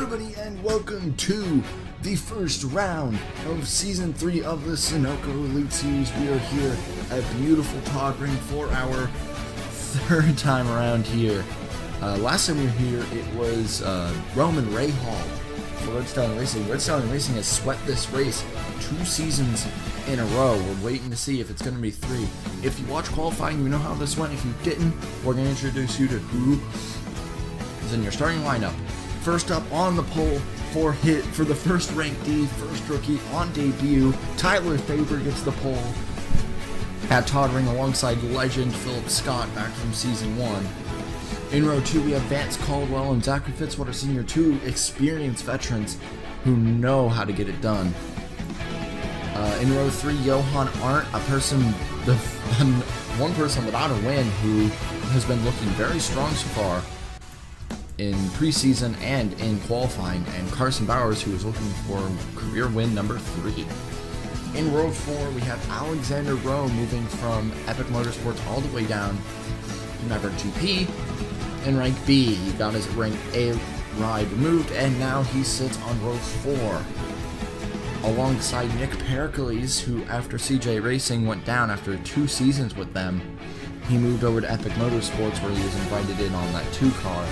everybody, and welcome to the first round of Season 3 of the Sunoco Elite Series. We are here at beautiful Toddring for our third time around here. Last time we were here, it was Roman Rahal for Red Stallion Racing. Red Stallion Racing has swept this race 2 seasons in a row. We're waiting to see if it's going to be 3. If you watch qualifying, you know how this went. If you didn't, we're going to introduce you to who is in your starting lineup. First up on the pole for the first ranked D, first rookie on debut, Tyler Faber gets the pole at Toddring alongside legend Philip Scott back from Season 1. In row 2, we have Vance Caldwell and Zachary Fitzwater Sr., 2 experienced veterans who know how to get it done. In row 3, Johan Arndt, one person without a win who has been looking very strong so far in preseason and in qualifying, and Carson Bowers, who is looking for career win number 3. In row 4, we have Alexander Rowe moving from Epic Motorsports all the way down to Maverick GP. In rank B, he got his rank A ride removed, and now he sits on row 4 alongside Nick Pericles, who after CJ Racing went down after 2 seasons with them, he moved over to Epic Motorsports where he was invited in on that 2 car.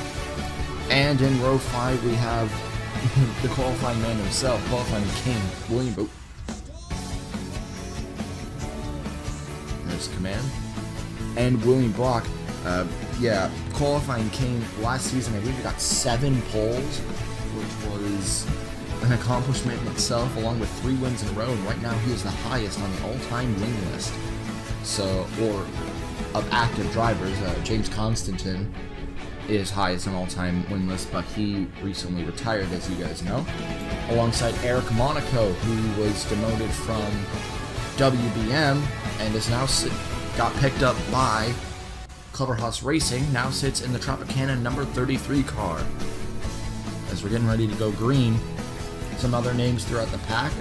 And in row 5, we have the qualifying man himself, qualifying king, William Boat. There's command. And William Block, qualifying king last season. I believe he got 7 poles, which was an accomplishment in itself, along with 3 wins in a row. And right now, he is the highest on the all-time win list. Of active drivers. James Constantin is highest on all-time win list, but he recently retired, as you guys know, alongside Eric Monaco, who was demoted from WBM and is now got picked up by Cleverhouse Racing, now sits in the Tropicana number 33 car. As we're getting ready to go green, some other names throughout the pack.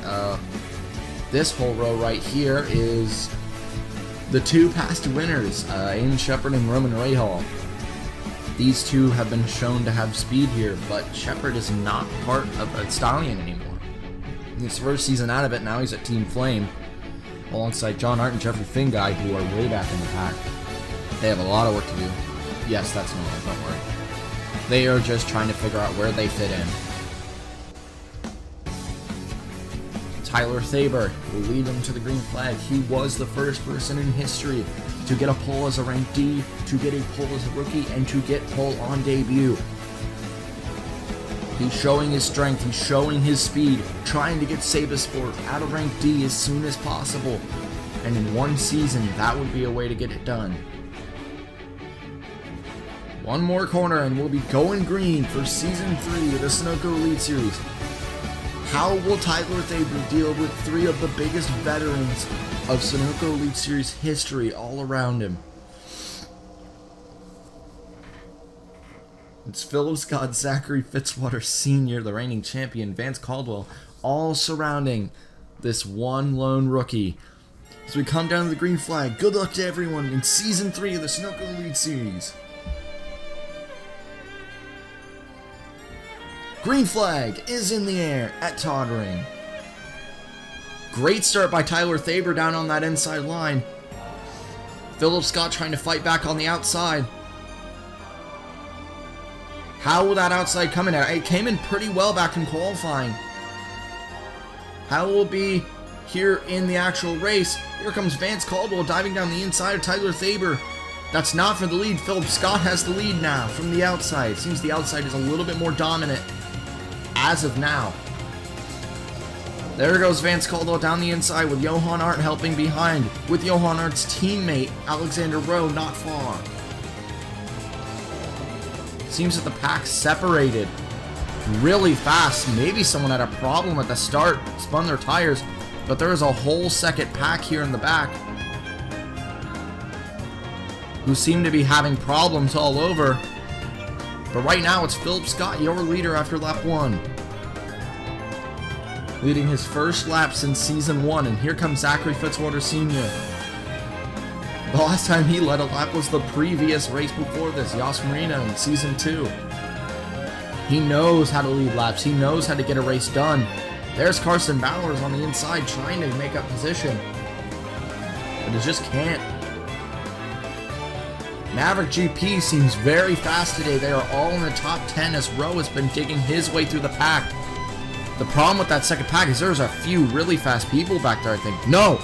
This whole row right here is the 2 past winners, Aiden Shepard and Roman Rahal. These 2 have been shown to have speed here, but Shepard is not part of Red Stallion anymore. In his first season out of it, now he's at Team Flame, alongside John Hart and Jeffrey Finguy, who are way back in the pack. They have a lot of work to do. Yes, that's normal, don't worry. They are just trying to figure out where they fit in. Tyler Faber will lead them to the green flag. He was the first person in history to get a pole as a rank D, to get a pole as a rookie, and to get pole on debut. He's showing his strength, he's showing his speed, trying to get Sabasport out of rank D as soon as possible. And in 1 season, that would be a way to get it done. 1 more corner and we'll be going green for Season 3 of the Sunoco Elite Series. How will Tyler Faber deal with 3 of the biggest veterans of Sunoco Elite Series history all around him? It's Philip Scott, Zachary Fitzwater Sr., the reigning champion, Vance Caldwell, all surrounding this one lone rookie. As we come down to the green flag, good luck to everyone in Season 3 of the Sunoco Elite Series. Green flag is in the air at Toddring. Great start by Tyler Faber down on that inside line. Philip Scott trying to fight back on the outside. How will that outside come in? It came in pretty well back in qualifying. How will it be here in the actual race? Here comes Vance Caldwell diving down the inside of Tyler Faber. That's not for the lead. Philip Scott has the lead now from the outside. It seems the outside is a little bit more dominant as of now. There goes Vance Caldwell down the inside with Johan Arndt helping behind, with Johan Arndt's teammate Alexander Rowe not far. Seems that the pack separated really fast. Maybe someone had a problem at the start, spun their tires, but there is a whole second pack here in the back who seem to be having problems all over. But right now it's Philip Scott, your leader after lap 1. Leading his first lap since Season 1, and here comes Zachary Fitzwater Sr. The last time he led a lap was the previous race before this, Yas Marina in Season 2. He knows how to lead laps. He knows how to get a race done. There's Carson Bowers on the inside trying to make up position, but he just can't. Maverick GP seems very fast today. They are all in the top 10 as Rowe has been digging his way through the pack. The problem with that second pack is there's a few really fast people back there, I think. No!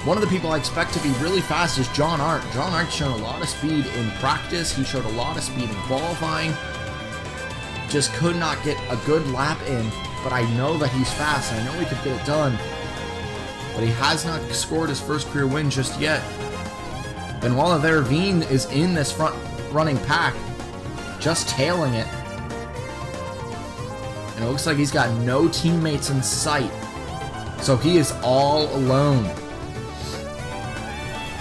One of the people I expect to be really fast is John Art. John Art's shown a lot of speed in practice. He showed a lot of speed in qualifying. Just could not get a good lap in, but I know that he's fast, and I know he could get it done. But he has not scored his first career win just yet. Benoit Verveen is in this front running pack, just tailing it. And it looks like he's got no teammates in sight. So he is all alone.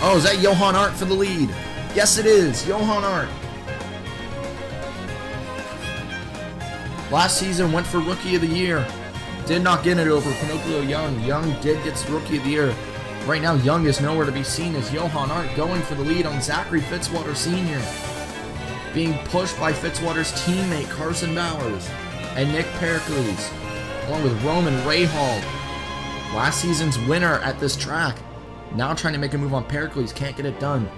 Oh, is that Johan Art for the lead? Yes, it is. Johan Art. Last season went for Rookie of the Year. Did not get it over Pinocchio Young. Young did get Rookie of the Year. Right now, Young is nowhere to be seen as Johan Art going for the lead on Zachary Fitzwater Sr. Being pushed by Fitzwater's teammate Carson Bowers and Nick Pericles, along with Roman Rahal. Last season's winner at this track. Now trying to make a move on Pericles, can't get it done.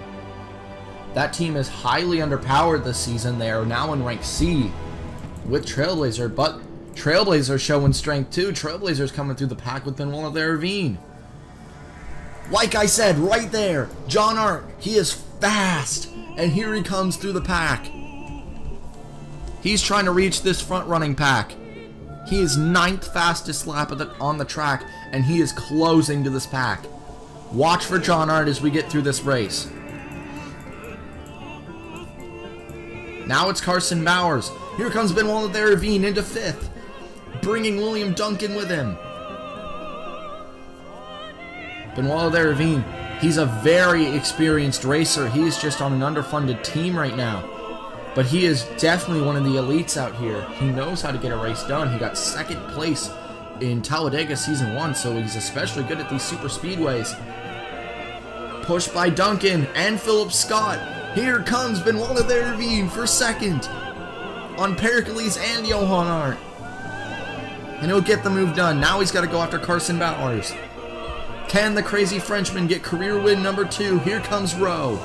That team is highly underpowered this season. They are now in rank C with Trailblazer, but Trailblazer showing strength too. Trailblazer's coming through the pack with Benoit Verveen. Like I said, right there, John Art, he is fast, and here he comes through the pack. He's trying to reach this front running pack. He is 9th fastest lap on the track, and he is closing to this pack. Watch for John Art as we get through this race. Now it's Carson Bowers. Here comes Benoit Verveen into 5th, bringing William Duncan with him. Benoit Verveen, he's a very experienced racer. He is just on an underfunded team right now. But he is definitely one of the elites out here. He knows how to get a race done. He got 2nd place in Talladega Season 1, so he's especially good at these super speedways. Pushed by Duncan and Philip Scott. Here comes Benoit Verveen for 2nd on Pericles and Johan Art. And he'll get the move done. Now he's got to go after Carson Bowers. Can the crazy Frenchman get career win number 2? Here comes Rowe.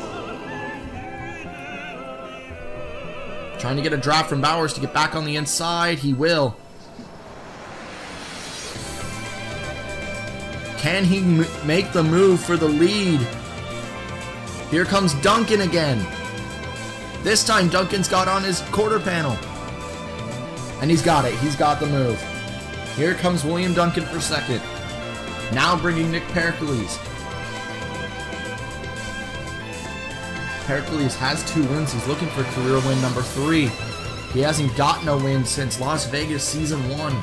Trying to get a draft from Bowers to get back on the inside. He will. Can he make the move for the lead? Here comes Duncan again. This time Duncan's got on his quarter panel. And he's got it. He's got the move. Here comes William Duncan for 2nd. Now bringing Nick Pericles. Pericles has 2 wins. He's looking for career win number 3. He hasn't gotten a win since Las Vegas Season 1.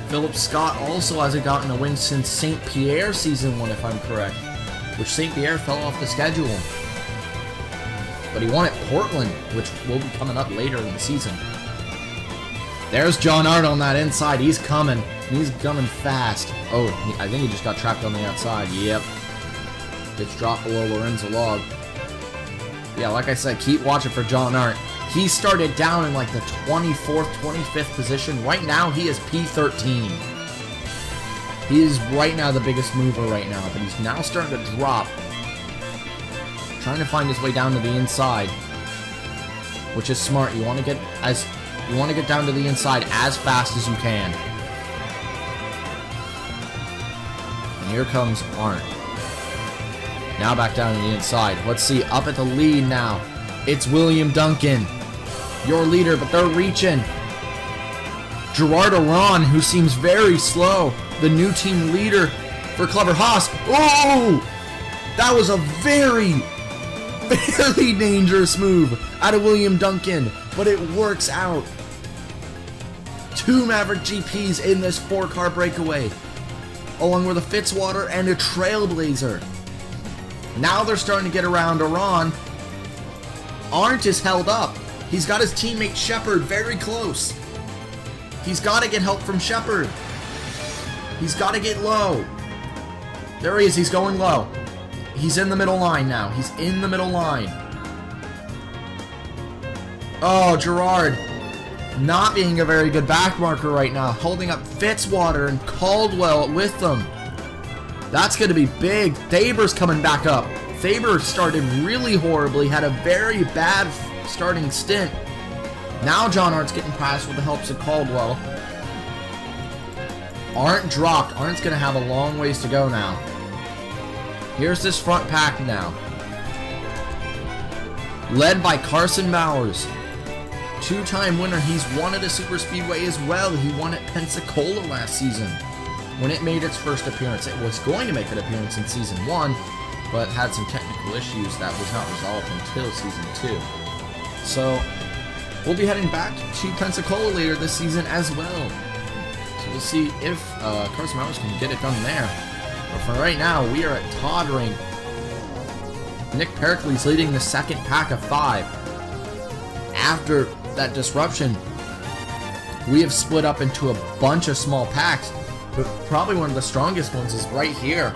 Philip Scott also hasn't gotten a win since St. Pierre Season 1, if I'm correct. Which St. Pierre fell off the schedule. But he won at Portland, which will be coming up later in the season. There's John Art on that inside. He's coming. He's coming fast. Oh, I think he just got trapped on the outside. Yep. Gets dropped below Lorenzo Log. Yeah, like I said, keep watching for John Art. He started down in like the 24th, 25th position. Right now, he is P13. He is right now the biggest mover right now, but he's now starting to drop. Trying to find his way down to the inside, which is smart. You want to get down to the inside as fast as you can. And here comes Art. Now back down to the inside. Let's see, up at the lead now. It's William Duncan, your leader, but they're reaching. Gerard Aron, who seems very slow, the new team leader for Clever Haas. Oh! That was a very, very dangerous move out of William Duncan, but it works out. 2 Maverick GPs in this 4-car breakaway, along with a Fitzwater and a Trailblazer. Now they're starting to get around Aron. Arndt is held up. He's got his teammate Shepard very close. He's got to get help from Shepard. He's got to get low. There he is. He's going low. He's in the middle line now. He's in the middle line. Oh, Gerard. not being a very good back marker right now, holding up Fitzwater and Caldwell with them. That's going to be big. Thaber's coming back up. Thaber started really horribly, had a very bad starting stint. Now John Arndt's getting past with the helps of Caldwell. Arndt dropped. Arndt's going to have a long ways to go now. Here's this front pack now. Led by Carson Bowers. Two-time winner. He's won at a super speedway as well. He won at Pensacola last season when it made its first appearance. It was going to make an appearance in Season 1, but had some technical issues that was not resolved until Season 2. So, we'll be heading back to Pensacola later this season as well. So we'll see if Carson Bowers can get it done there. But for right now, we are at Toddring. Nick Pericles leading the second pack of 5. After that disruption, we have split up into a bunch of small packs, but probably one of the strongest ones is right here.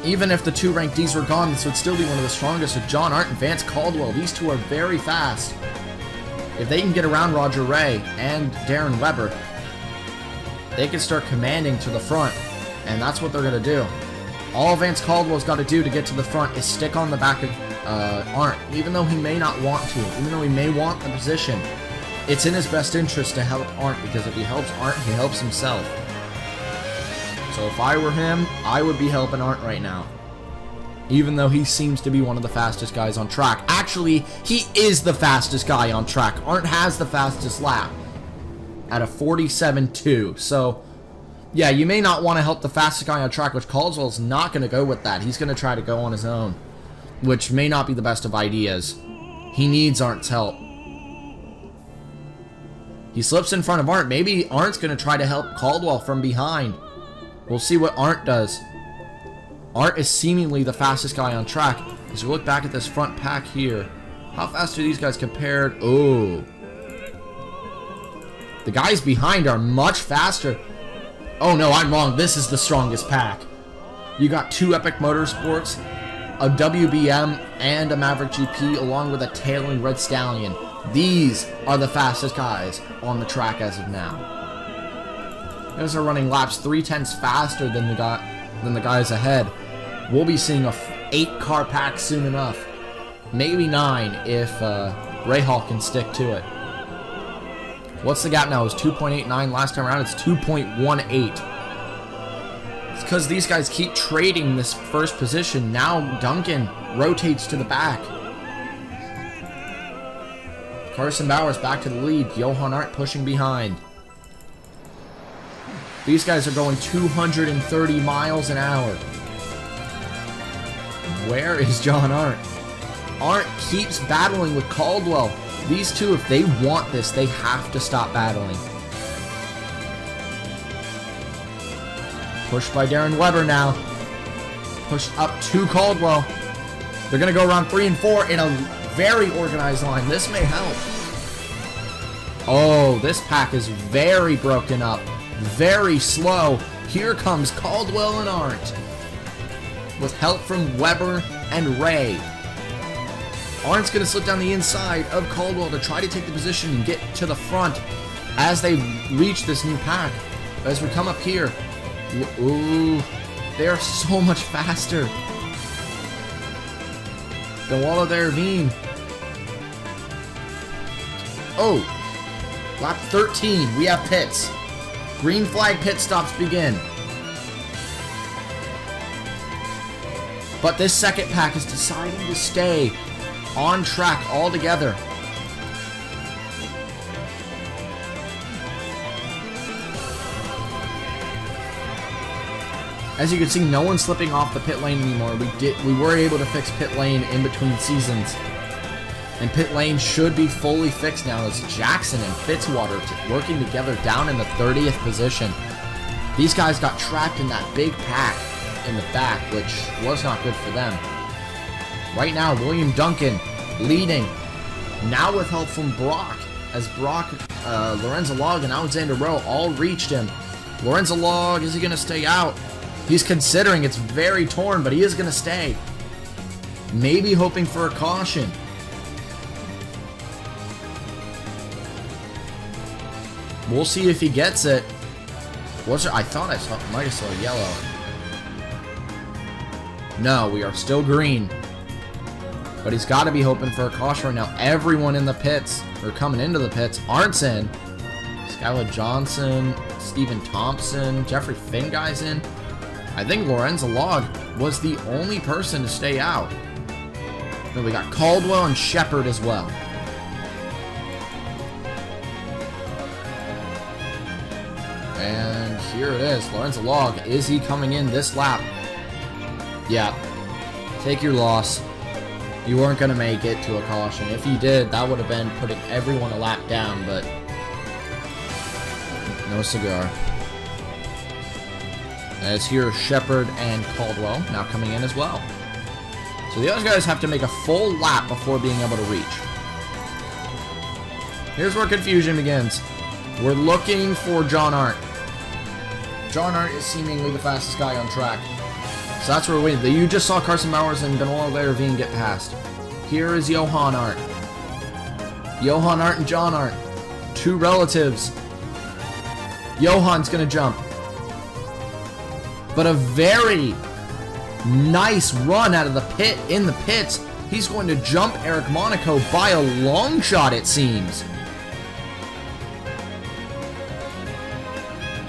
Even if the 2 ranked Ds were gone, this would still be one of the strongest with John Arndt and Vance Caldwell. These two are very fast. If they can get around Roger Ray and Darren Weber, they can start commanding to the front, and that's what they're going to do. All Vance Caldwell's got to do to get to the front is stick on the back of Arndt, even though he may not want to, even though he may want the position. It's in his best interest to help Arndt, because if he helps Arndt, he helps himself. So if I were him, I would be helping Arndt right now. Even though he seems to be one of the fastest guys on track. Actually, he is the fastest guy on track. Arndt has the fastest lap at a 47.2. So, yeah, you may not want to help the fastest guy on track, which Caldwell's not going to go with that. He's going to try to go on his own, which may not be the best of ideas. He needs Arndt's help. He slips in front of Arndt. Maybe Arndt's going to try to help Caldwell from behind. We'll see what Arndt does. Arndt is seemingly the fastest guy on track. As we look back at this front pack here, how fast are these guys compared? Oh. The guys behind are much faster. Oh no, I'm wrong. This is the strongest pack. You got 2 Epic Motorsports, a WBM, and a Maverick GP, along with a tailing Red Stallion. These are the fastest guys on the track as of now. Those are running laps 3/10 faster than the guys ahead. We'll be seeing a 8-car pack soon enough. Maybe 9 if Rahal can stick to it. What's the gap now? It was 2.89 last time around. It's 2.18. It's because these guys keep trading this first position. Now Duncan rotates to the back. Carson Bowers back to the lead. Johan Arndt pushing behind. These guys are going 230 miles an hour. Where is John Arndt? Arndt keeps battling with Caldwell. These two, if they want this, they have to stop battling. Pushed by Darren Weber now. Pushed up to Caldwell. They're going to go around 3 and 4 in a very organized line. This may help. Oh, this pack is very broken up. Very slow. Here comes Caldwell and Arndt, with help from Weber and Ray. Arndt's going to slip down the inside of Caldwell to try to take the position and get to the front as they reach this new pack. As we come up here, ooh, they are so much faster than Walla Dervine. Oh, lap 13, we have pits. Green flag pit stops begin. But this second pack is deciding to stay on track altogether. As you can see, no one's slipping off the pit lane anymore. We were able to fix pit lane in between seasons. And pit lane should be fully fixed now as Jackson and Fitzwater working together down in the 30th position. These guys got trapped in that big pack in the back, which was not good for them. Right now, William Duncan leading, now with help from Brock, as Brock, Lorenzo Log, and Alexander Rowe all reached him. Lorenzo Log, is he going to stay out? He's considering. It's very torn, but he is going to stay. Maybe hoping for a caution. We'll see if he gets it. Was there? I thought I might have saw yellow. No, we are still green. But he's got to be hoping for a caution right now. Everyone in the pits, or coming into the pits, aren't in. Skylar Johnson, Stephen Thompson, Jeffrey Finn guy's in. I think Lorenzo Log was the only person to stay out. Then we got Caldwell and Shepard as well. And here it is. Lorenzo Log. Is he coming in this lap? Yeah. Take your loss. You weren't going to make it to a caution. If you did, that would have been putting everyone a lap down, but no cigar. As here, Shepard and Caldwell now coming in as well. So the other guys have to make a full lap before being able to reach. Here's where confusion begins. We're looking for John Arndt. John Arndt is seemingly the fastest guy on track. So that's where we're waiting. You just saw Carson Bowers and Benoit Lervine get past. Here is Johan Arndt. Johan Arndt and John Arndt. Two relatives. Johan's going to jump. But a very nice run out of the pit in the pits. He's going to jump Eric Monaco by a long shot, it seems.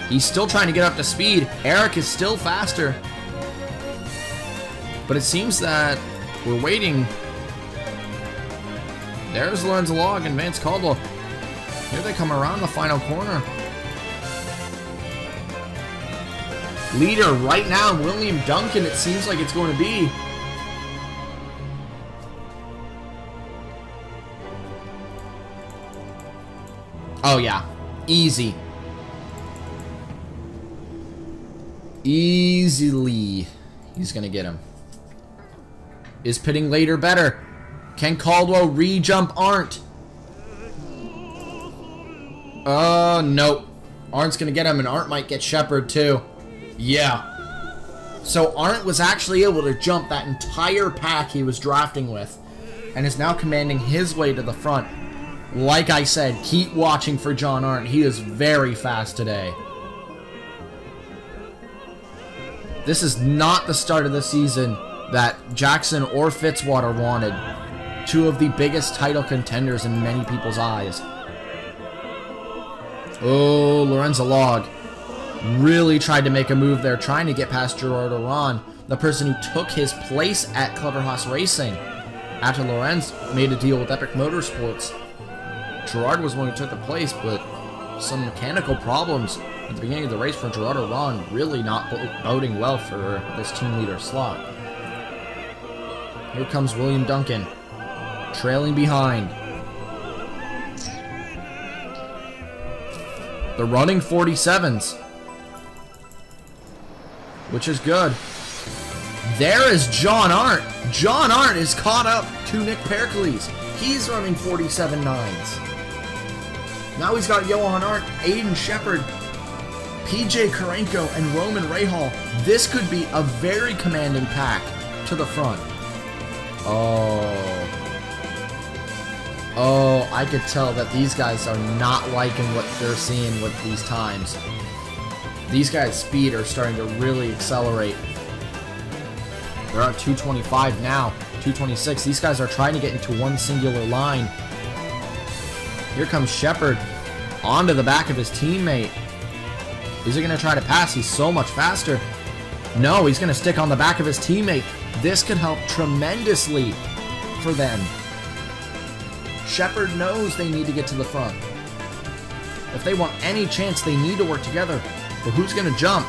He's still trying to get up to speed. Eric is still faster. But it seems that we're waiting. There's Lorenzo Log and Vance Caldwell. Here they come around the final corner. Leader right now, William Duncan, it seems like it's going to be. Oh yeah, easy. Easily, he's going to get him. Is pitting later better? Can Caldwell re-jump Arndt? Nope. Arndt's going to get him, and Arndt might get Shepard too. Yeah. So Arndt was actually able to jump that entire pack he was drafting with, and is now commanding his way to the front. Like I said, keep watching for John Arndt. He is very fast today. This is not the start of the season that Jackson or Fitzwater wanted. Two of the biggest title contenders in many people's eyes. Oh, Lorenzo Log really tried to make a move there, trying to get past Gerard Oran, the person who took his place at Clever House Racing after Lorenz made a deal with Epic Motorsports. Gerard was one who took the place, but some mechanical problems at the beginning of the race for Gerard Oran really not boding well for this team leader slot. Here comes William Duncan, trailing behind. They're running 47s, which is good. There is John Arndt. John Arndt is caught up to Nick Pericles. He's running 47.9s. Now he's got Johan Arndt, Aiden Shepard, PJ Karenko, and Roman Rahal. This could be a very commanding pack to the front. Oh, I could tell that these guys are not liking what they're seeing with these times. These guys' speed are starting to really accelerate. They're at 225 now, 226. These guys are trying to get into one singular line. Here comes Shepard onto the back of his teammate. Is he going to try to pass? He's so much faster. No, he's going to stick on the back of his teammate. This could help tremendously for them. Shepard knows they need to get to the front. If they want any chance, they need to work together. But who's going to jump?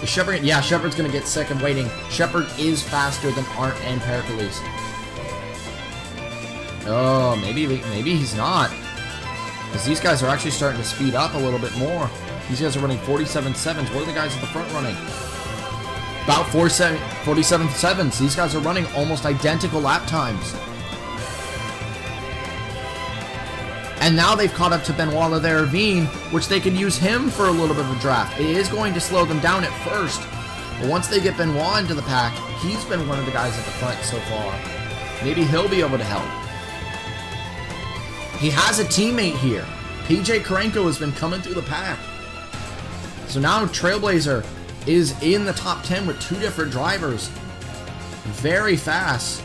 Is Shepard? Yeah, Shepard's going to get second waiting. Shepard is faster than Arndt and Pericles. Oh, maybe he's not. Because these guys are actually starting to speed up a little bit more. These guys are running 47.7s. What are the guys at the front running? About 47.7s. These guys are running almost identical lap times. And now they've caught up to Benoit Lervine, which they can use him for a little bit of a draft. It is going to slow them down at first. But once they get Benoit into the pack, he's been one of the guys at the front so far. Maybe he'll be able to help. He has a teammate here. PJ Karenko has been coming through the pack. So now Trailblazer is in the top 10 with 2 different drivers. Very fast.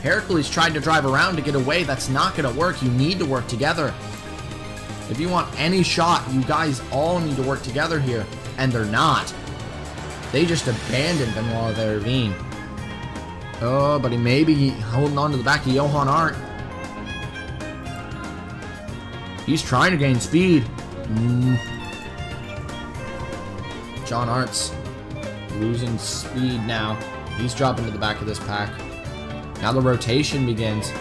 Pericles tried to drive around to get away. That's not going to work. You need to work together. If you want any shot, you guys all need to work together here. And they're not. They just abandoned Benoit Vervine. Oh, but he may be holding on to the back of Johan Arndt. He's trying to gain speed. John Arndt's losing speed now. He's dropping to the back of this pack. Now the rotation begins.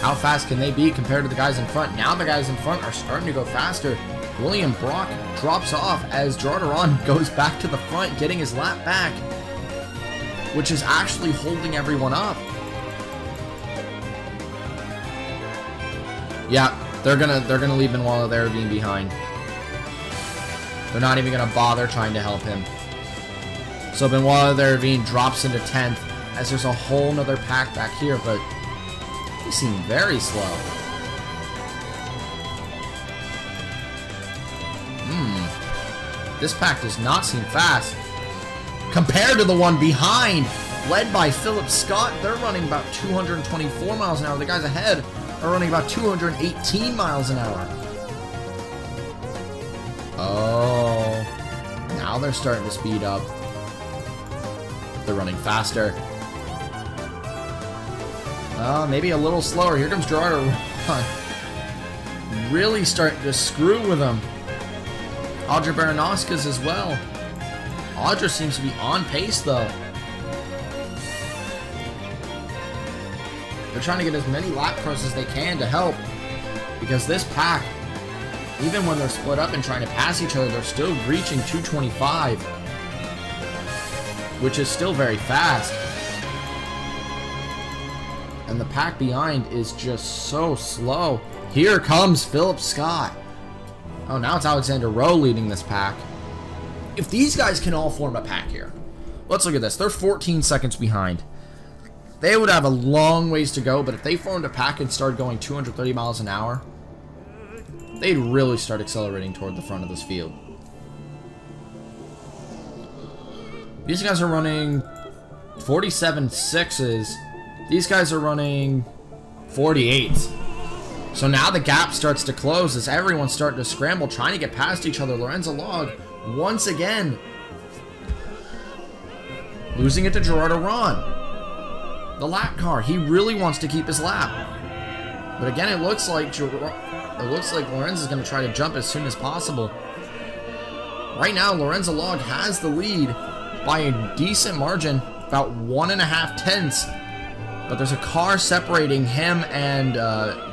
How fast can they be compared to the guys in front? Now the guys in front are starting to go faster. William Brock drops off as Gerard Aron goes back to the front, getting his lap back, which is actually holding everyone up. Yeah, they're gonna leave Benoit Vervine behind. They're not even gonna bother trying to help him. So Benoit Vervine drops into 10th, as there's a whole nother pack back here, but they seem very slow. This pack does not seem fast compared to the one behind, led by Philip Scott. They're running about 224 miles an hour. The guys ahead are running about 218 miles an hour. Oh, now they're starting to speed up. They're running faster. Maybe a little slower. Here comes Gerard Aron. Really starting to screw with them. Audra Baranowskis as well. Audra seems to be on pace though. They're trying to get as many lap pros as they can to help, because this pack, even when they're split up and trying to pass each other, they're still reaching 225, which is still very fast. And the pack behind is just so slow. Here comes Philip Scott. Oh, now it's Alexander Rowe leading this pack. If these guys can all form a pack here, let's look at this. They're 14 seconds behind. They would have a long ways to go, but if they formed a pack and started going 230 miles an hour, they'd really start accelerating toward the front of this field. These guys are running 47.6s. These guys are running 48s. So now the gap starts to close as everyone's starting to scramble, trying to get past each other. Lorenzo Log, once again, losing it to Gerard Aron. The lap car, he really wants to keep his lap. But again, it looks like Lorenzo's going to try to jump as soon as possible. Right now, Lorenzo Log has the lead by a decent margin, about 1.5 tenths. But there's a car separating him and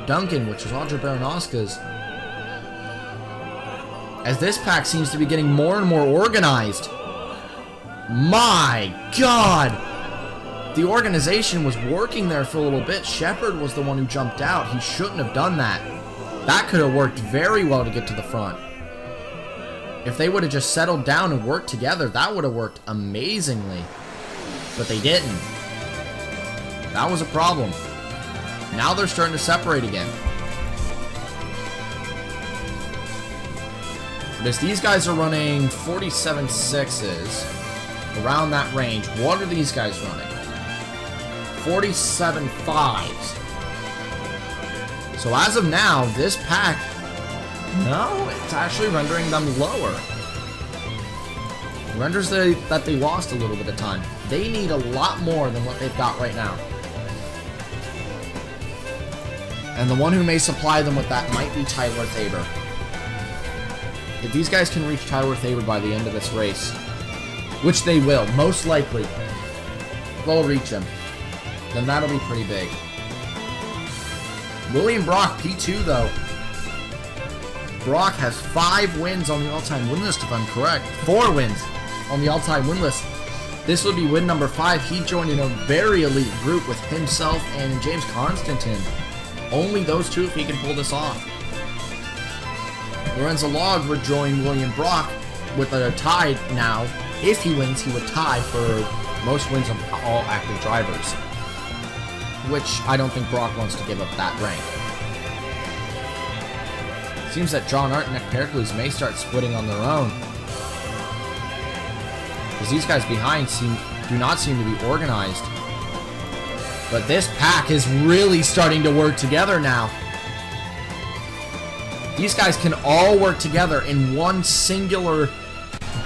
Duncan, which is Audra Baranowskis. As this pack seems to be getting more and more organized. My God! The organization was working there for a little bit. Shepard was the one who jumped out. He shouldn't have done that. That could have worked very well to get to the front. If they would have just settled down and worked together, that would have worked amazingly. But they didn't. That was a problem. Now they're starting to separate again. But as these guys are running 47.6s, around that range, what are these guys running? 47.5s. So as of now, this pack, no, it's actually rendering them lower. It renders that they lost a little bit of time. They need a lot more than what they've got right now. And the one who may supply them with that might be Tyler Thaber. If these guys can reach Tyler Thaber by the end of this race, which they will, most likely, they'll reach him, then that'll be pretty big. William Brock, P2 though. Brock has 5 wins on the all-time win list, if I'm correct. 4 wins on the all-time win list. This would be win number 5. He joined in a very elite group with himself and James Constantine. Only those two if he can pull this off. Lorenzo Log would join William Brock with a tie now. If he wins, he would tie for most wins of all active drivers, which I don't think Brock wants to give up that rank. Seems that John Art and Nick Pericles may start splitting on their own. Because these guys behind do not seem to be organized. But this pack is really starting to work together now. These guys can all work together in one singular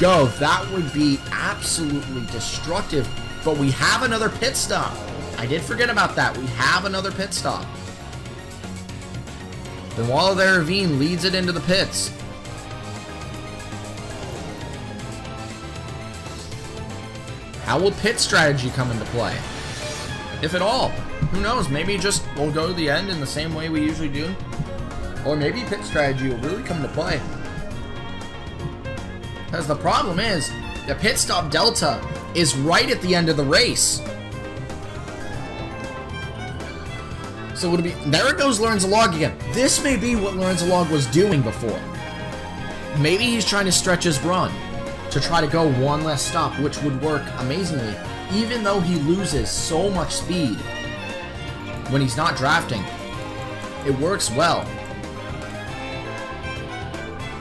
go. That would be absolutely destructive. But we have another pit stop. I did forget about that. We have another pit stop. The Wall of the Ravine leads it into the pits. How will pit strategy come into play? If at all. Who knows? Maybe just we'll go to the end in the same way we usually do. Or maybe pit strategy will really come into play. Because the problem is, the pit stop delta is right at the end of the race. So would it be... There it goes Lorenzo again. This may be what Lorenzo was doing before. Maybe he's trying to stretch his run to try to go one less stop, which would work amazingly, even though he loses so much speed when he's not drafting. It works well.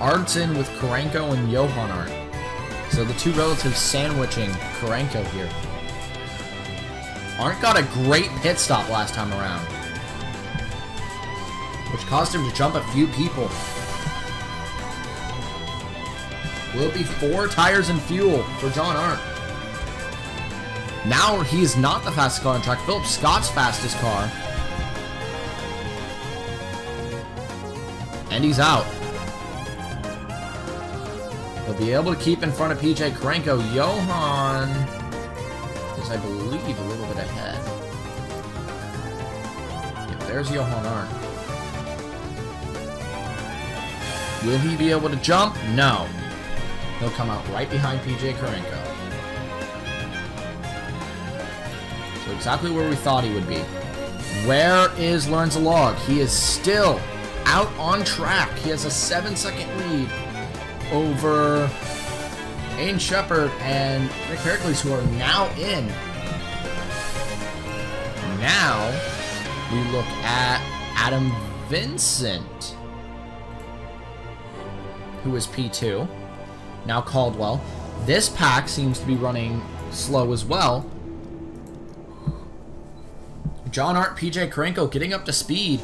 Art's in with Karenko and Johan Art. So the two relatives sandwiching Karenko here. Art got a great pit stop last time around, which caused him to jump a few people. Will it be 4 tires and fuel for John Art? Now he is not the fastest car on track. Philip Scott's fastest car. And he's out. He'll be able to keep in front of PJ Karenko. Johan is, I believe, a little bit ahead. Yep, there's Johan Art. Will he be able to jump? No. He'll come out right behind PJ Karenko. So exactly where we thought he would be. Where is Lorenzo Log? He is still out on track. He has a 7-second lead over Aiden Shepard and Nick Pericles, who are now in. Now we look at Adam Vincent, who is P2. Now Caldwell. This pack seems to be running slow as well. John Art, PJ Karenko getting up to speed.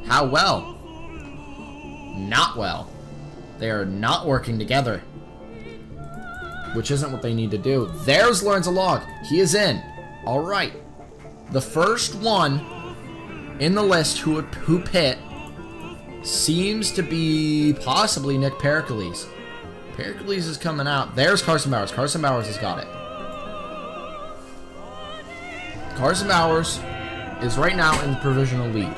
How well? Not well. They are not working together, which isn't what they need to do. There's Lorenzo Log. He is in. All right. The first one in the list who pit seems to be possibly Nick Pericles. Pericles is coming out. There's Carson Bowers. Carson Bowers has got it. Carson Bowers is right now in the provisional lead.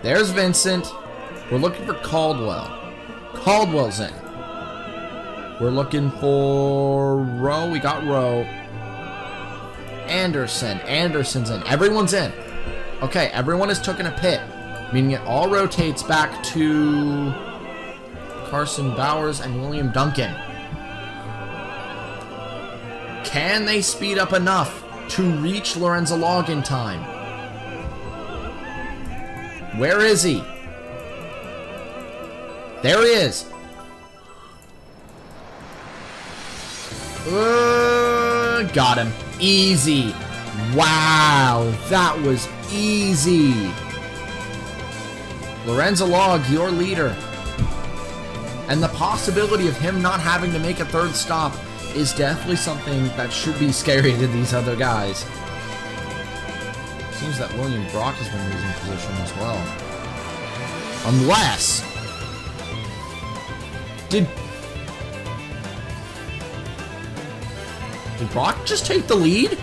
There's Vincent. We're looking for Caldwell. Caldwell's in. We're looking for Rowe. We got Rowe. Anderson. Anderson's in. Everyone's in. Okay, everyone has taken a pit, meaning it all rotates back to Carson Bowers and William Duncan. Can they speed up enough to reach Lorenzo Log in time? Where is he? There he is. Got him. Easy. Wow, that was easy. Lorenzo Log, your leader. And the possibility of him not having to make a third stop is definitely something that should be scary to these other guys. Seems that William Brock has been losing position as well. Unless... Did Brock just take the lead?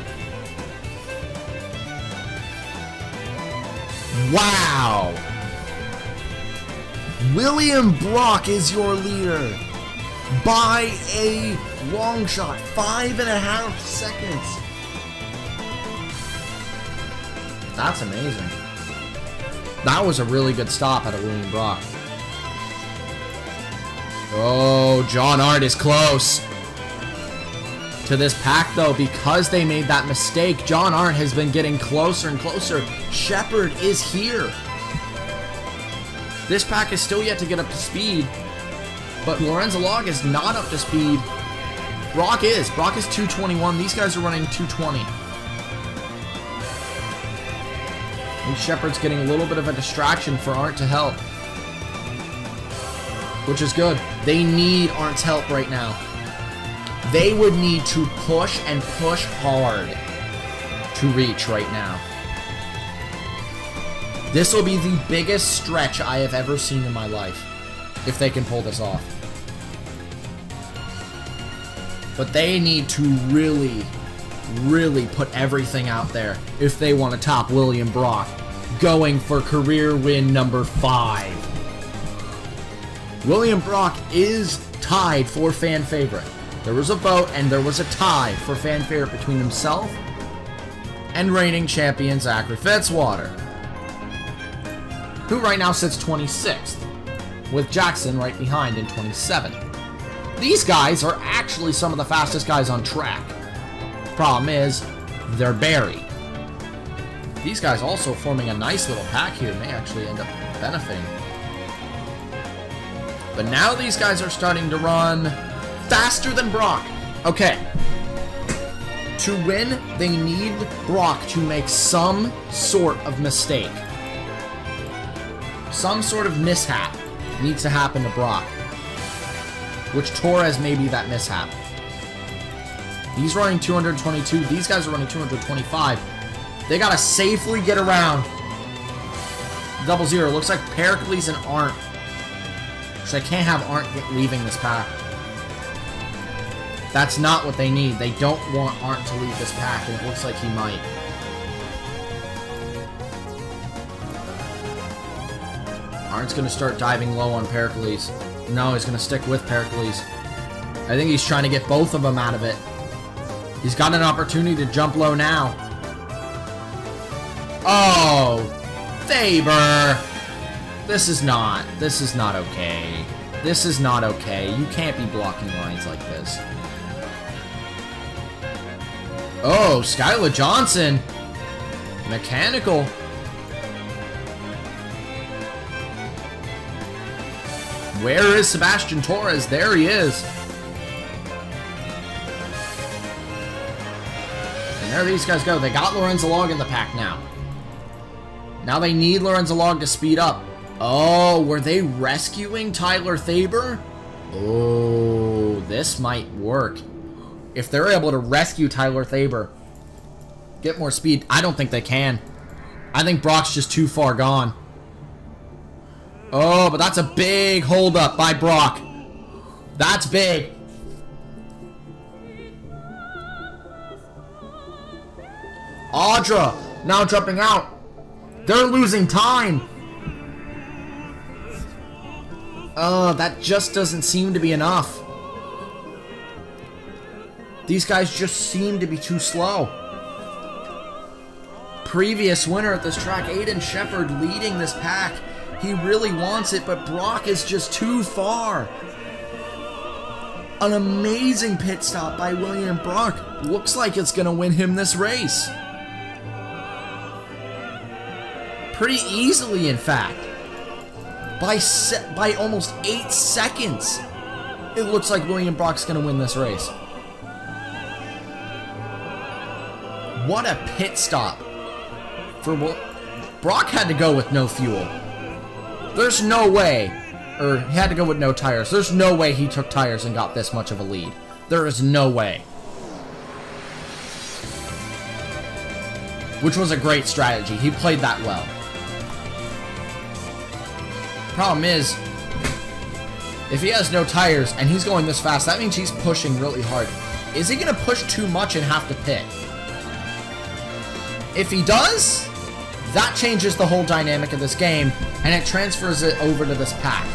Wow! William Brock is your leader by a long shot. 5.5 seconds. That's amazing. That was a really good stop out of William Brock. Oh, John Art is close. to this pack, though, because they made that mistake. John Arndt has been getting closer and closer. Shepard is here. This pack is still yet to get up to speed, but Lorenzo Log is not up to speed. Brock is. Brock is 221. These guys are running 220. And Shepard's getting a little bit of a distraction for Arndt to help, which is good. They need Arndt's help right now. They would need to push and push hard to reach right now. This will be the biggest stretch I have ever seen in my life, if they can pull this off. But they need to really, really put everything out there if they want to top William Brock, going for career win number 5. William Brock is tied for fan favorite. There was a vote and there was a tie for fan favorite between himself and reigning champion Zachary Fitzwater, who right now sits 26th, with Jackson right behind in 27th. These guys are actually some of the fastest guys on track. Problem is, they're buried. These guys also forming a nice little pack here may actually end up benefiting. But now these guys are starting to run faster than Brock. Okay. To win, they need Brock to make some sort of mistake. Some sort of mishap needs to happen to Brock, which Torres may be that mishap. He's running 222. These guys are running 225. They gotta safely get around 0-0. Looks like Pericles and Arndt. So I can't have Arndt leaving this pack. That's not what they need. They don't want Arndt to leave this pack, and it looks like he might. Arndt's going to start diving low on Pericles. No, he's going to stick with Pericles. I think he's trying to get both of them out of it. He's got an opportunity to jump low now. Oh, Faber. This is not okay. This is not okay. You can't be blocking lines like this. Oh, Skylar Johnson. Mechanical. Where is Sebastian Torres? There he is. And there these guys go. They got Lorenzo Log in the pack now. Now they need Lorenzo Log to speed up. Oh, were they rescuing Tyler Thaber? Oh, this might work. If they're able to rescue Tyler Thaber, get more speed. I don't think they can. I think Brock's just too far gone. Oh, but that's a big holdup by Brock. That's big. Audra now jumping out. They're losing time. Oh, that just doesn't seem to be enough. These guys just seem to be too slow. Previous winner at this track, Aiden Shepard, leading this pack. He really wants it, but Brock is just too far. An amazing pit stop by William Brock. Looks like it's going to win him this race. Pretty easily, in fact. By almost 8 seconds. It looks like William Brock's going to win this race. What a pit stop. Brock had to go with no fuel. There's no way, or he had to go with no tires. There's no way he took tires and got this much of a lead. There is no way. Which was a great strategy. He played that well. Problem is, if he has no tires and he's going this fast, that means he's pushing really hard. Is he going to push too much and have to pit? If he does, that changes the whole dynamic of this game, and it transfers it over to this pack.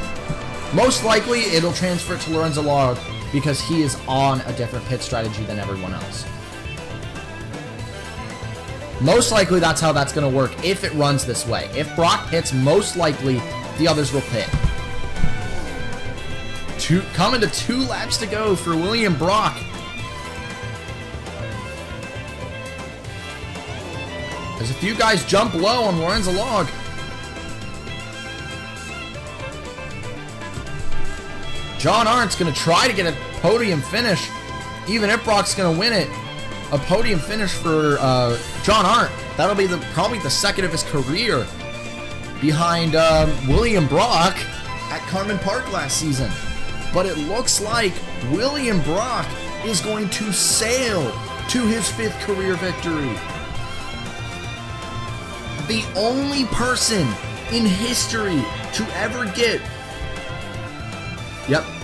Most likely, it'll transfer it to Lorenzo Log because he is on a different pit strategy than everyone else. Most likely, that's how that's going to work if it runs this way. If Brock pits, most likely, the others will pit. Coming to 2 laps to go for William Brock. There's a few guys jump low on Lorenzo Log. John Arndt's going to try to get a podium finish, even if Brock's going to win it. A podium finish for John Arndt. That'll be probably the second of his career, behind William Brock at Carmen Park last season. But it looks like William Brock is going to sail to his 5th career victory. The only person in history to ever get,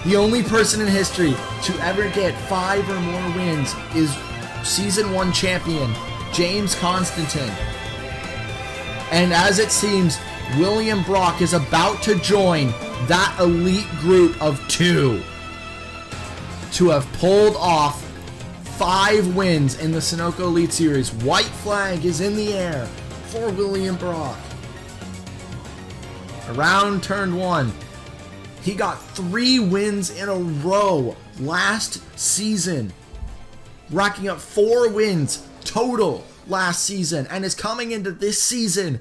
the only person in history to ever get 5 or more wins is Season 1 champion James Constantine. And as it seems, William Brock is about to join that elite group of 2 to have pulled off 5 wins in the Sunoco Elite Series. White flag is in the air for William Brock. Around turn 1, he got 3 wins in a row last season, racking up 4 wins total last season, and is coming into this season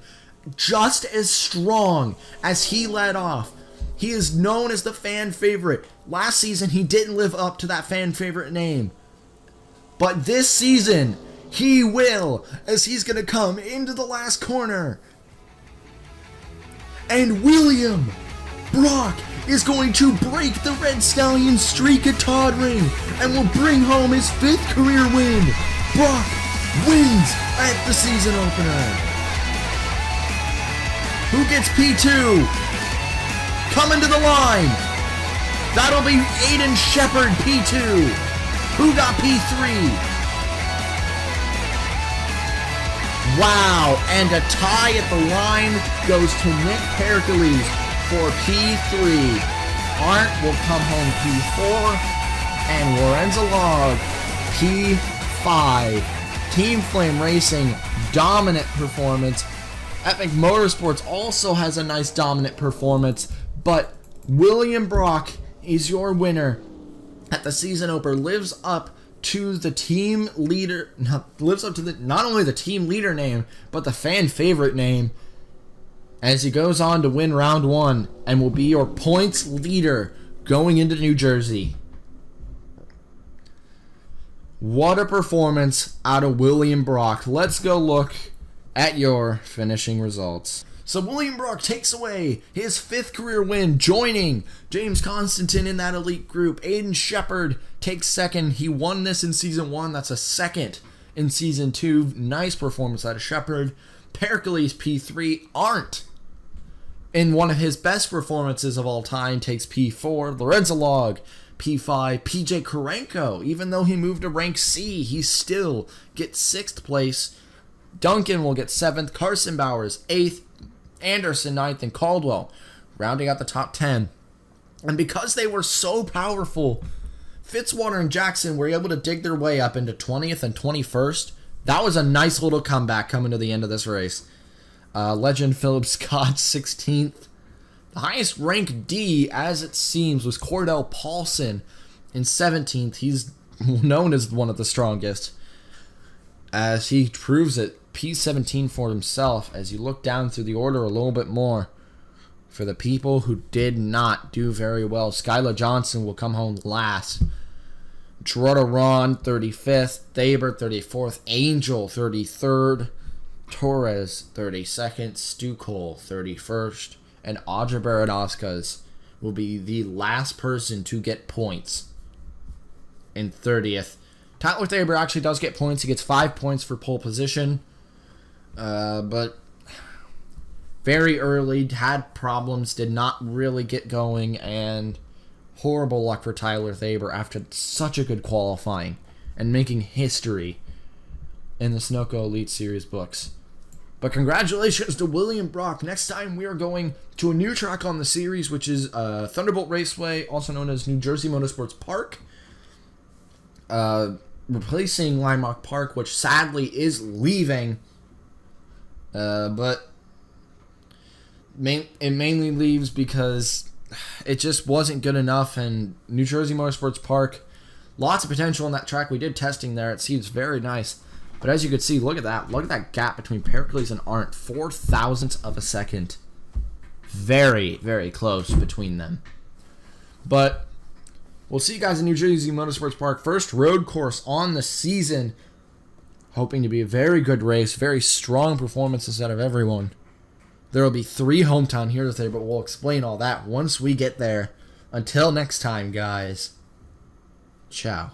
just as strong as he led off. He is known as the fan favorite. Last season, he didn't live up to that fan favorite name. But this season, he will, as he's going to come into the last corner. And William Brock is going to break the Red Stallion streak at Toddring and will bring home his 5th career win. Brock wins at the season opener. Who gets P2? Coming to the line. That'll be Aiden Shepard, P2. Who got P3? Wow, and a tie at the line goes to Nick Pericles for P3. Arndt will come home P4, and Lorenzo Log P5. Team Flame Racing, dominant performance. Epic Motorsports also has a nice dominant performance, but William Brock is your winner at the season opener. Lives up to the team leader, lives up to not only the team leader name, but the fan favorite name, as he goes on to win round 1 and will be your points leader going into New Jersey. What a performance out of William Brock. Let's go look at your finishing results. So William Brock takes away his 5th career win, joining James Constantine in that elite group. Aiden Shepard takes 2nd. He won this in Season 1. That's a 2nd in Season 2. Nice performance out of Shepard. Pericles P3. Arndt, in one of his best performances of all time, takes P4. Lorenzo Log P5. PJ Karenko, even though he moved to rank C, he still gets 6th place. Duncan will get 7th. Carson Bowers 8th. Anderson 9th, and Caldwell rounding out the top 10. And because they were so powerful, Fitzwater and Jackson were able to dig their way up into 20th and 21st. That was a nice little comeback coming to the end of this race. Legend Philip Scott 16th. The highest rank D, as it seems, was Cordell Paulson in 17th. He's known as one of the strongest, as he proves it. P17 for himself. As you look down through the order a little bit more, for the people who did not do very well, Skylar Johnson will come home last. Gerardo Ron 35th, Thaber 34th, Angel 33rd, Torres 32nd, Stu Cole 31st, and Audra Baradoskas will be the last person to get points in 30th. Tyler Thaber actually does get points. He gets 5 points for pole position. But very early, had problems, did not really get going, and horrible luck for Tyler Thaber after such a good qualifying and making history in the Sunoco Elite Series books. But congratulations to William Brock. Next time we are going to a new track on the series, which is Thunderbolt Raceway, also known as New Jersey Motorsports Park. Replacing Lime Rock Park, which sadly is leaving. But it mainly leaves because it just wasn't good enough, and New Jersey Motorsports Park, lots of potential in that track. We did testing there. It seems very nice. But as you can see, look at that. Look at that gap between Pericles and Arndt. 4 thousandths of a second. Very, very close between them. But we'll see you guys in New Jersey Motorsports Park. First road course on the season. Hoping to be a very good race. Very strong performances out of everyone. There will be 3 hometown heroes there, but we'll explain all that once we get there. Until next time, guys. Ciao.